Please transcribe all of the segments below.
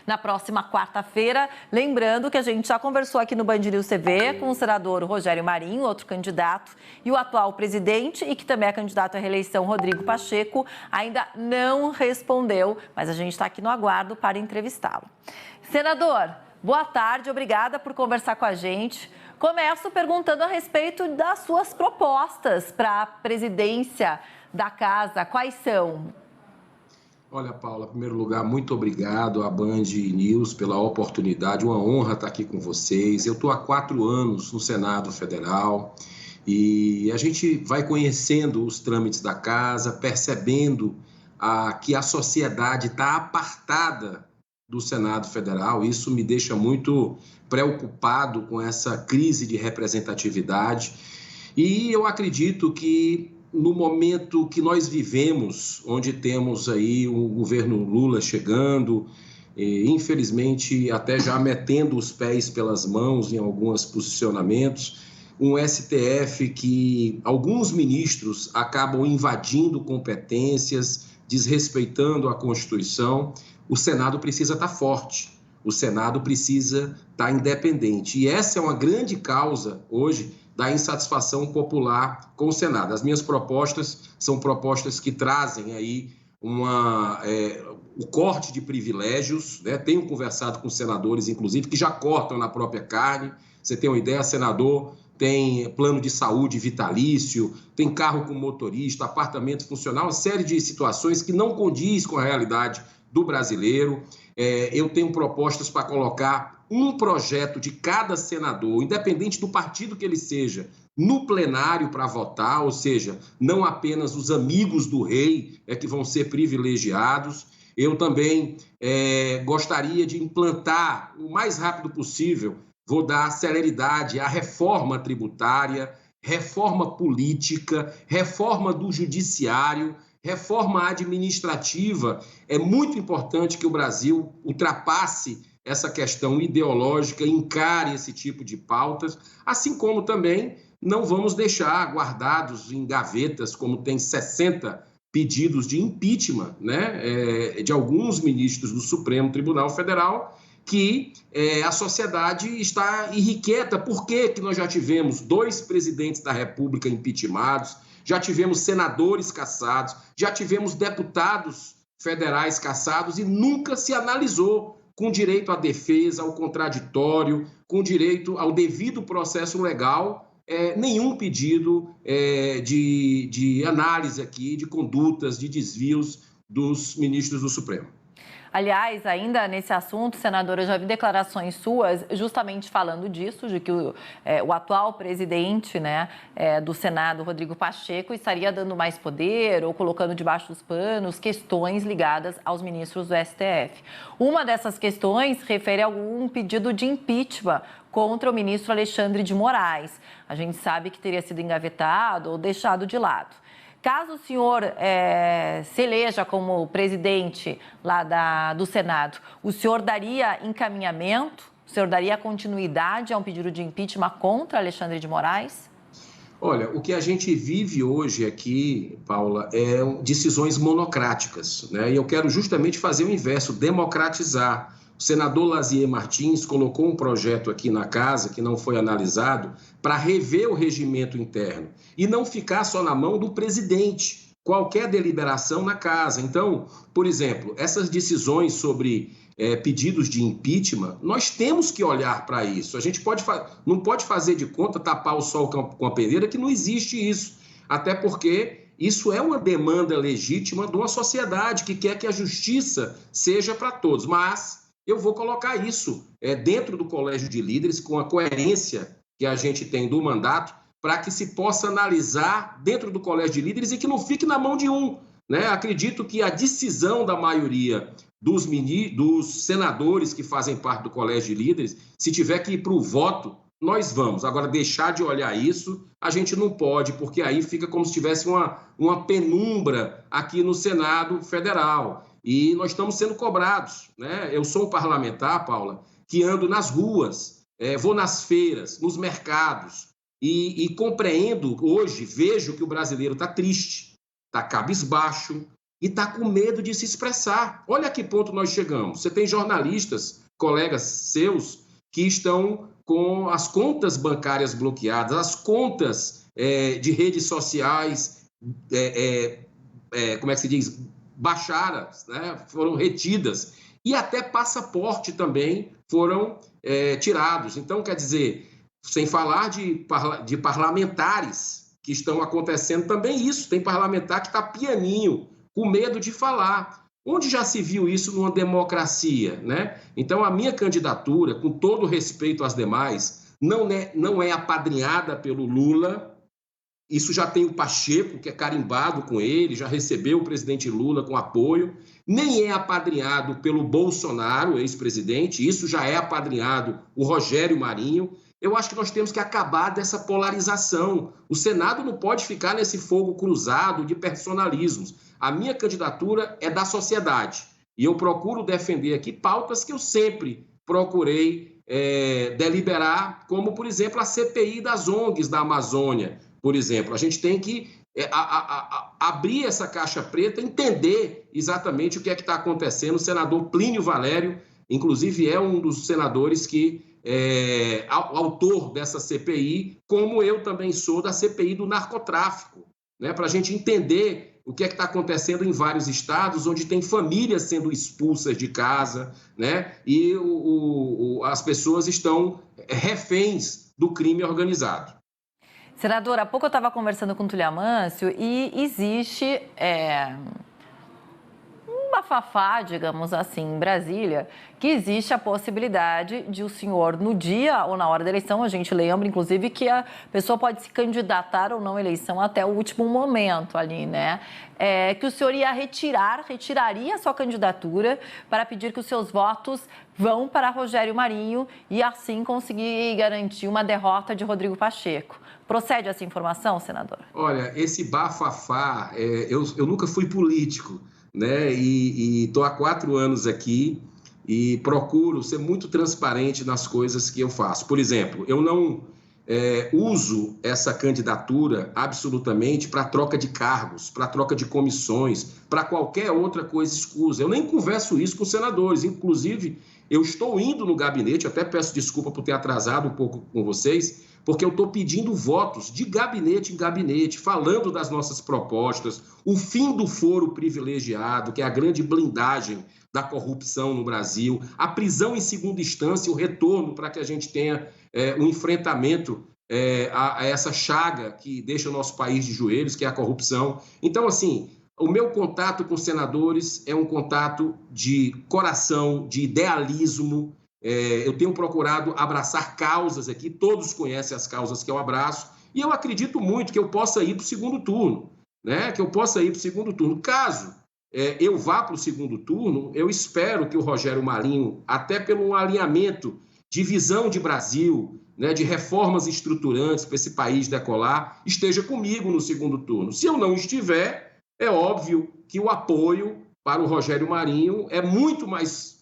Na próxima quarta-feira. Lembrando que a gente já conversou aqui no Band News TV com o senador Rogério Marinho, outro candidato, e o atual presidente, e que também é candidato à reeleição, Rodrigo Pacheco, ainda não respondeu, mas a gente está aqui no aguardo para entrevistá-lo. Senador, boa tarde, obrigada por conversar com a gente. Começo perguntando a respeito das suas propostas para a presidência da casa. Quais são? Olha, Paula, em primeiro lugar, muito obrigado à Band News pela oportunidade, uma honra estar aqui com vocês. Eu estou há 4 anos no Senado Federal e a gente vai conhecendo os trâmites da casa, percebendo que a sociedade está apartada do Senado Federal. Isso me deixa muito preocupado com essa crise de representatividade e eu acredito que no momento que nós vivemos, onde temos aí o governo Lula chegando, infelizmente até já metendo os pés pelas mãos em alguns posicionamentos, um STF que alguns ministros acabam invadindo competências, desrespeitando a Constituição, o Senado precisa estar forte, o Senado precisa estar independente. E essa é uma grande causa hoje da insatisfação popular com o Senado. As minhas propostas são propostas que trazem aí o corte de privilégios, né? Tenho conversado com senadores, inclusive, que já cortam na própria carne. Você tem uma ideia, senador tem plano de saúde vitalício, tem carro com motorista, apartamento funcional, uma série de situações que não condiz com a realidade do brasileiro. Eu tenho propostas para colocar um projeto de cada senador, independente do partido que ele seja, no plenário para votar, ou seja, não apenas os amigos do rei que vão ser privilegiados. Eu também gostaria de implantar o mais rápido possível, vou dar celeridade à reforma tributária, reforma política, reforma do judiciário, reforma administrativa. É muito importante que o Brasil ultrapasse essa questão ideológica, encare esse tipo de pautas, assim como também não vamos deixar guardados em gavetas, como tem 60 pedidos de impeachment, né, de alguns ministros do Supremo Tribunal Federal, que a sociedade está irrequieta. Por que nós já tivemos 2 presidentes da República impeachmentados, já tivemos senadores cassados, já tivemos deputados federais cassados e nunca se analisou com direito à defesa, ao contraditório, com direito ao devido processo legal, nenhum pedido de análise aqui, de condutas, de desvios dos ministros do Supremo. Aliás, ainda nesse assunto, senadora, eu já vi declarações suas justamente falando disso, de que o atual presidente, né, do Senado, Rodrigo Pacheco, estaria dando mais poder ou colocando debaixo dos panos questões ligadas aos ministros do STF. Uma dessas questões refere a algum pedido de impeachment contra o ministro Alexandre de Moraes. A gente sabe que teria sido engavetado ou deixado de lado. Caso o senhor se eleja como presidente lá do Senado, o senhor daria encaminhamento, o senhor daria continuidade a um pedido de impeachment contra Alexandre de Moraes? Olha, o que a gente vive hoje aqui, Paula, é decisões monocráticas, né? E eu quero justamente fazer o inverso, democratizar. O senador Lazier Martins colocou um projeto aqui na casa que não foi analisado para rever o regimento interno e não ficar só na mão do presidente, qualquer deliberação na casa. Então, por exemplo, essas decisões sobre pedidos de impeachment, nós temos que olhar para isso. A gente não pode fazer de conta, tapar o sol com a peneira, que não existe isso. Até porque isso é uma demanda legítima de uma sociedade que quer que a justiça seja para todos. Mas eu vou colocar isso dentro do Colégio de Líderes, com a coerência que a gente tem do mandato, para que se possa analisar dentro do Colégio de Líderes e que não fique na mão de um, né? Acredito que a decisão da maioria dos senadores que fazem parte do Colégio de Líderes, se tiver que ir para o voto, nós vamos. Agora, deixar de olhar isso, a gente não pode, porque aí fica como se tivesse uma penumbra aqui no Senado Federal. E nós estamos sendo cobrados, né? Eu sou um parlamentar, Paula, que ando nas ruas, vou nas feiras, nos mercados e compreendo hoje, vejo que o brasileiro está triste, está cabisbaixo e está com medo de se expressar. Olha a que ponto nós chegamos. Você tem jornalistas, colegas seus, que estão com as contas bancárias bloqueadas, as contas de redes sociais, como é que se diz? Baixadas, né? Foram retidas. E até passaporte também foram tirados. Então, quer dizer, sem falar de parlamentares que estão acontecendo também isso. Tem parlamentar que está pianinho, com medo de falar. Onde já se viu isso numa democracia, né? Então, a minha candidatura, com todo respeito às demais, não é apadrinhada pelo Lula. Isso já tem o Pacheco, que é carimbado com ele, já recebeu o presidente Lula com apoio. Nem é apadrinhado pelo Bolsonaro, ex-presidente, isso já é apadrinhado o Rogério Marinho. Eu acho que nós temos que acabar dessa polarização. O Senado não pode ficar nesse fogo cruzado de personalismos. A minha candidatura é da sociedade. E eu procuro defender aqui pautas que eu sempre procurei deliberar, como, por exemplo, a CPI das ONGs da Amazônia, por exemplo. A gente tem que abrir essa caixa preta, entender exatamente o que é que está acontecendo. O senador Plínio Valério, inclusive, é um dos senadores que autor dessa CPI, como eu também sou da CPI do narcotráfico, né? Para a gente entender o que é que está acontecendo em vários estados, onde tem famílias sendo expulsas de casa, né? E as pessoas estão reféns do crime organizado. Senador, há pouco eu estava conversando com o Tulio Amâncio e existe um bafafá, digamos assim, em Brasília, que existe a possibilidade de o senhor, no dia ou na hora da eleição, a gente lembra, inclusive, que a pessoa pode se candidatar ou não à eleição até o último momento ali, né? Que o senhor retiraria a sua candidatura para pedir que os seus votos vão para Rogério Marinho e assim conseguir garantir uma derrota de Rodrigo Pacheco. Procede essa informação, senador? Olha, esse bafafá, eu nunca fui político, né? E estou há 4 anos aqui e procuro ser muito transparente nas coisas que eu faço. Por exemplo, eu não uso essa candidatura absolutamente para troca de cargos, para troca de comissões, para qualquer outra coisa escusa. Eu nem converso isso com os senadores. Inclusive, eu estou indo no gabinete, até peço desculpa por ter atrasado um pouco com vocês, porque eu estou pedindo votos de gabinete em gabinete, falando das nossas propostas, o fim do foro privilegiado, que é a grande blindagem da corrupção no Brasil, a prisão em segunda instância, o retorno para que a gente tenha um enfrentamento a essa chaga que deixa o nosso país de joelhos, que é a corrupção. Então, assim, o meu contato com senadores é um contato de coração, de idealismo. Eu tenho procurado abraçar causas aqui, todos conhecem as causas que eu abraço, e eu acredito muito que eu possa ir para o segundo turno, né? Que eu possa ir para o segundo turno. Caso eu vá para o segundo turno, eu espero que o Rogério Marinho, até pelo alinhamento de visão de Brasil, né, de reformas estruturantes para esse país decolar, esteja comigo no segundo turno. Se eu não estiver, é óbvio que o apoio para o Rogério Marinho é muito mais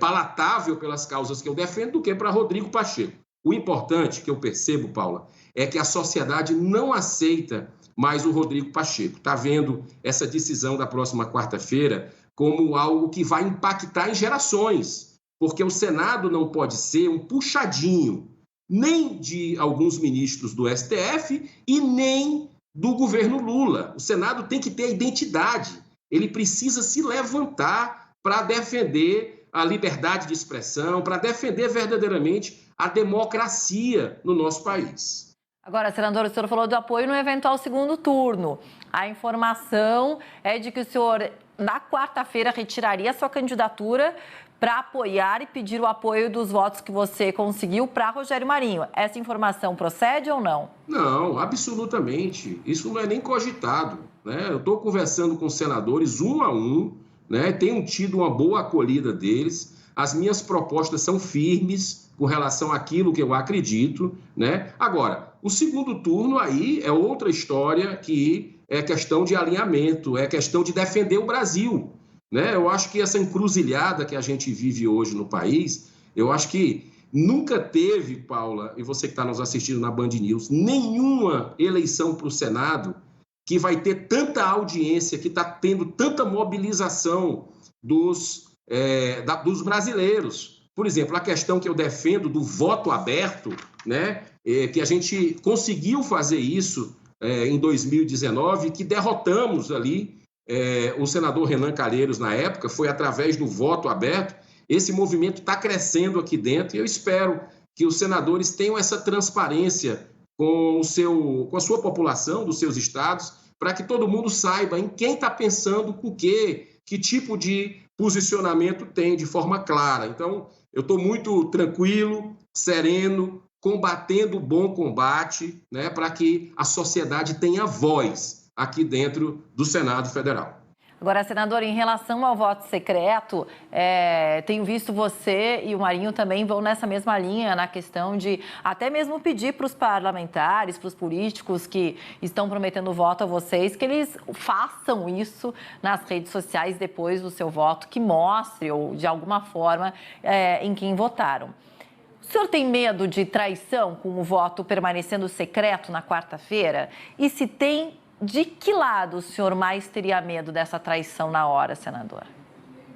palatável pelas causas que eu defendo do que para Rodrigo Pacheco. O importante que eu percebo, Paula, é que a sociedade não aceita mais o Rodrigo Pacheco. Está vendo essa decisão da próxima quarta-feira como algo que vai impactar em gerações, porque o Senado não pode ser um puxadinho nem de alguns ministros do STF e nem do governo Lula. O Senado tem que ter a identidade, ele precisa se levantar para defender a liberdade de expressão, para defender verdadeiramente a democracia no nosso país. Agora, senador, o senhor falou do apoio no eventual segundo turno. A informação é de que o senhor, na quarta-feira, retiraria a sua candidatura para apoiar e pedir o apoio dos votos que você conseguiu para Rogério Marinho. Essa informação procede ou não? Não, absolutamente. Isso não é nem cogitado, né? Eu estou conversando com senadores um a um, né? Tenho tido uma boa acolhida deles. As minhas propostas são firmes com relação àquilo que eu acredito, né? Agora, o segundo turno aí é outra história, que é questão de alinhamento, é questão de defender o Brasil, né? Eu acho que essa encruzilhada que a gente vive hoje no país, eu acho que nunca teve, Paula, e você que está nos assistindo na Band News, nenhuma eleição para o Senado que vai ter tanta audiência, que está tendo tanta mobilização dos brasileiros. Por exemplo, a questão que eu defendo do voto aberto, né, que a gente conseguiu fazer isso em 2019, que derrotamos ali o senador Renan Calheiros na época, foi através do voto aberto. Esse movimento está crescendo aqui dentro e eu espero que os senadores tenham essa transparência com a sua população, dos seus estados, para que todo mundo saiba em quem está pensando o quê, que tipo de posicionamento tem de forma clara. Então, eu estou muito tranquilo, sereno, combatendo o bom combate, né, para que a sociedade tenha voz aqui dentro do Senado Federal. Agora, senador, em relação ao voto secreto, tenho visto você e o Marinho também vão nessa mesma linha, na questão de até mesmo pedir para os parlamentares, para os políticos que estão prometendo voto a vocês, que eles façam isso nas redes sociais depois do seu voto, que mostre, ou de alguma forma, em quem votaram. O senhor tem medo de traição com o voto permanecendo secreto na quarta-feira? E se tem, de que lado o senhor mais teria medo dessa traição na hora, senador?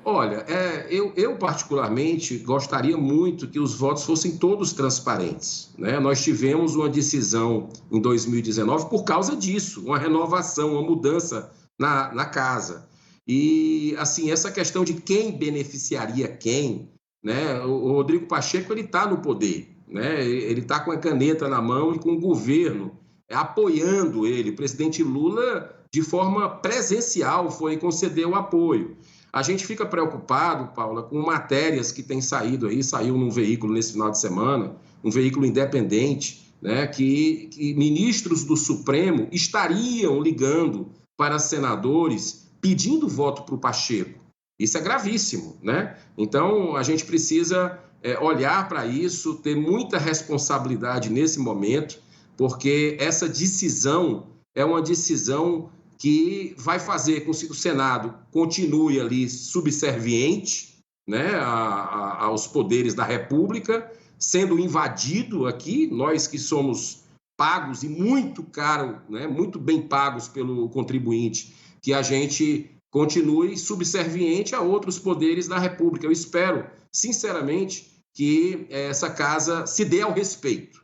Olha, eu particularmente gostaria muito que os votos fossem todos transparentes, né? Nós tivemos uma decisão em 2019 por causa disso, uma renovação, uma mudança na casa. E, assim, essa questão de quem beneficiaria quem, né? O Rodrigo Pacheco, ele está no poder, né? Ele está com a caneta na mão e com o governo apoiando ele. O presidente Lula, de forma presencial, foi conceder o apoio. A gente fica preocupado, Paula, com matérias que têm saído aí, saiu num veículo nesse final de semana, um veículo independente, né, que ministros do Supremo estariam ligando para senadores pedindo voto para o Pacheco. Isso é gravíssimo, né? Então, a gente precisa olhar para isso, ter muita responsabilidade nesse momento, porque essa decisão é uma decisão que vai fazer com que o Senado continue ali subserviente, né, aos poderes da República, sendo invadido aqui, nós que somos pagos e muito caro, né, muito bem pagos pelo contribuinte, que a gente continue subserviente a outros poderes da República. Eu espero, sinceramente, que essa casa se dê ao respeito.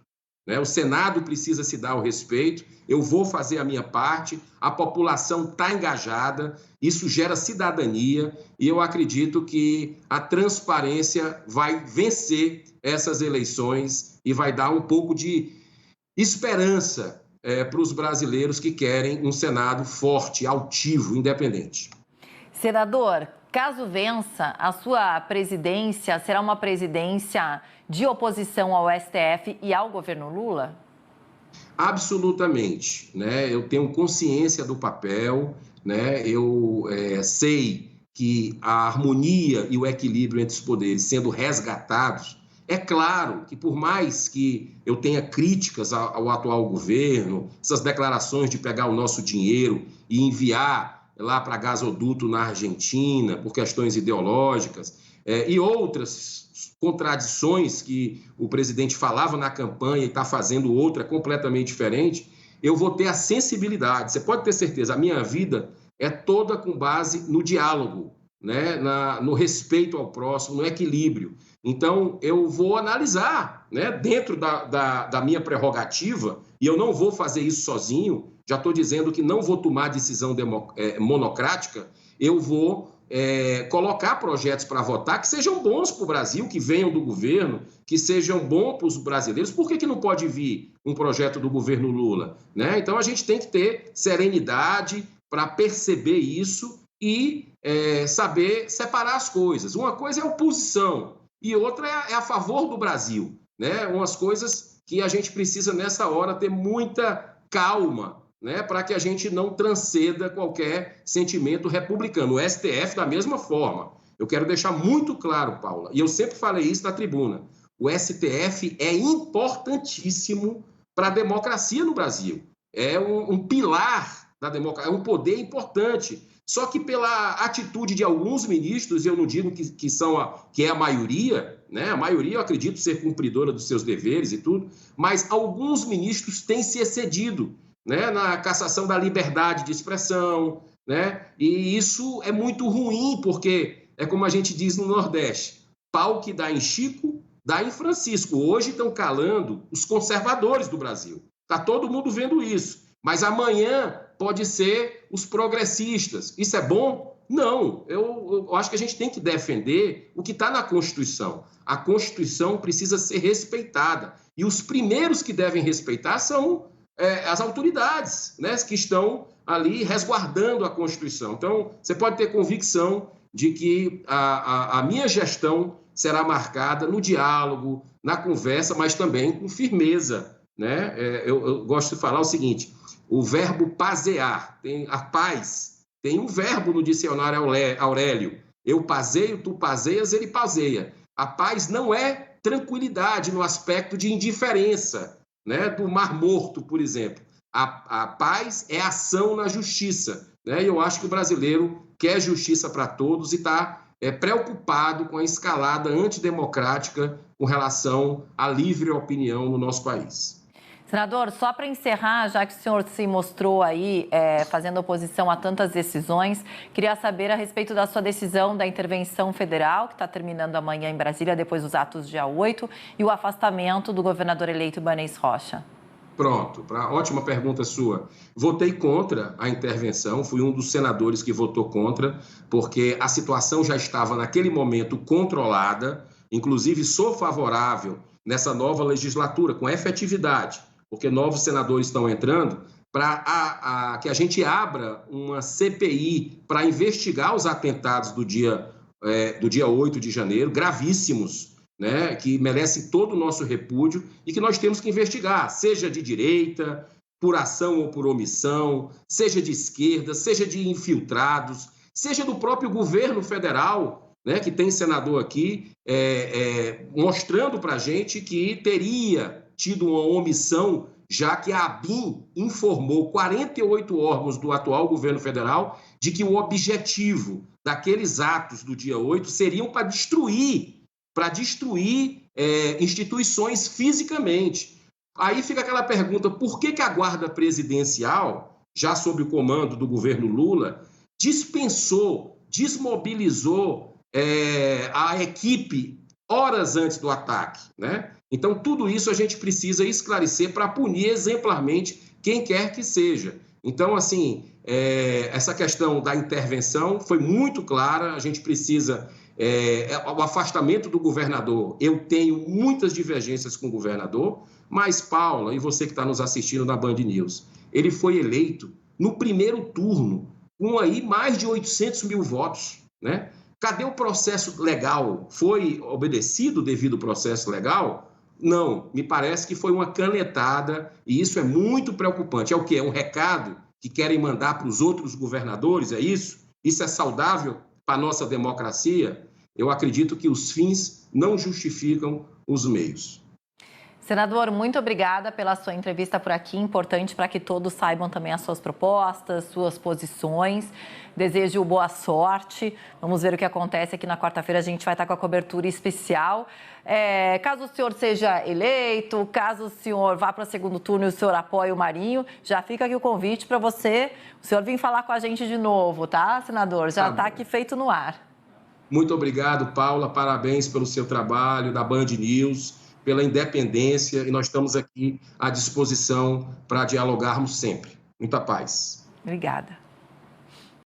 O Senado precisa se dar ao respeito, eu vou fazer a minha parte, a população está engajada, isso gera cidadania e eu acredito que a transparência vai vencer essas eleições e vai dar um pouco de esperança para os brasileiros que querem um Senado forte, altivo, independente. Senador, caso vença, a sua presidência será uma presidência de oposição ao STF e ao governo Lula? Absolutamente, né? Eu tenho consciência do papel, né? Eu sei que a harmonia e o equilíbrio entre os poderes sendo resgatados, é claro que por mais que eu tenha críticas ao atual governo, essas declarações de pegar o nosso dinheiro e enviar lá para gasoduto na Argentina por questões ideológicas e outras contradições que o presidente falava na campanha e está fazendo outra completamente diferente, eu vou ter a sensibilidade. Você pode ter certeza, a minha vida é toda com base no diálogo, né? No respeito ao próximo, no equilíbrio. Então, eu vou analisar, né? Dentro da minha prerrogativa, e eu não vou fazer isso sozinho, já estou dizendo que não vou tomar decisão monocrática, eu vou colocar projetos para votar que sejam bons para o Brasil, que venham do governo, que sejam bons para os brasileiros. Por que não pode vir um projeto do governo Lula, né? Então, a gente tem que ter serenidade para perceber isso e saber separar as coisas. Uma coisa é oposição e outra é a favor do Brasil, né? Umas coisas que a gente precisa, nessa hora, ter muita calma, né, para que a gente não transcenda qualquer sentimento republicano. O STF, da mesma forma. Eu quero deixar muito claro, Paula, e eu sempre falei isso na tribuna, o STF é importantíssimo para a democracia no Brasil. É um pilar da democracia, é um poder importante. Só que pela atitude de alguns ministros, eu não digo que é a maioria, né? A maioria eu acredito ser cumpridora dos seus deveres e tudo, mas alguns ministros têm se excedido né, na cassação da liberdade de expressão, né? E isso é muito ruim, porque é como a gente diz no Nordeste, pau que dá em Chico, dá em Francisco. Hoje estão calando os conservadores do Brasil. Está todo mundo vendo isso. Mas amanhã pode ser os progressistas. Isso é bom? Não. Eu acho que a gente tem que defender o que está na Constituição. A Constituição precisa ser respeitada. E os primeiros que devem respeitar são as autoridades, né, que estão ali resguardando a Constituição. Então, você pode ter convicção de que a minha gestão será marcada no diálogo, na conversa, mas também com firmeza, né? Eu gosto de falar o seguinte, o verbo pazear, a paz, tem um verbo no dicionário Aurélio, eu pazeio, tu pazeias, ele pazeia. A paz não é tranquilidade no aspecto de indiferença, né, do Mar Morto, por exemplo. A paz é ação na justiça, né? E eu acho que o brasileiro quer justiça para todos e está preocupado com a escalada antidemocrática com relação à livre opinião no nosso país. Senador, só para encerrar, já que o senhor se mostrou aí fazendo oposição a tantas decisões, queria saber a respeito da sua decisão da intervenção federal, que está terminando amanhã em Brasília, depois dos atos dia 8, e o afastamento do governador eleito Ibanez Rocha. Pronto, ótima pergunta sua. Votei contra a intervenção, fui um dos senadores que votou contra, porque a situação já estava naquele momento controlada, inclusive sou favorável nessa nova legislatura, com efetividade, porque novos senadores estão entrando, para que a gente abra uma CPI para investigar os atentados do dia 8 de janeiro, gravíssimos, né, que merecem todo o nosso repúdio e que nós temos que investigar, seja de direita, por ação ou por omissão, seja de esquerda, seja de infiltrados, seja do próprio governo federal, né, que tem senador aqui mostrando para a gente que teria tido uma omissão, já que a ABIN informou 48 órgãos do atual governo federal de que o objetivo daqueles atos do dia 8 seriam para destruir instituições fisicamente. Aí fica aquela pergunta, por que a Guarda Presidencial, já sob o comando do governo Lula, dispensou, desmobilizou a equipe horas antes do ataque, né? Então, tudo isso a gente precisa esclarecer para punir exemplarmente quem quer que seja. Então, assim, essa questão da intervenção foi muito clara, a gente precisa... o afastamento do governador, eu tenho muitas divergências com o governador, mas, Paula, e você que está nos assistindo na Band News, ele foi eleito no primeiro turno, com aí mais de 800 mil votos, né? Cadê o processo legal? Foi obedecido devido ao processo legal? Não, me parece que foi uma canetada e isso é muito preocupante. É o quê? É um recado que querem mandar para os outros governadores, é isso? Isso é saudável para a nossa democracia? Eu acredito que os fins não justificam os meios. Senador, muito obrigada pela sua entrevista por aqui, importante para que todos saibam também as suas propostas, suas posições. Desejo boa sorte. Vamos ver o que acontece aqui na quarta-feira. A gente vai estar com a cobertura especial. Caso o senhor seja eleito, caso o senhor vá para o segundo turno e o senhor apoie o Marinho, já fica aqui o convite para o senhor vir falar com a gente de novo, tá, senador? Já está aqui feito no ar. Muito obrigado, Paula. Parabéns pelo seu trabalho, da Band News, pela independência, e nós estamos aqui à disposição para dialogarmos sempre. Muita paz. Obrigada.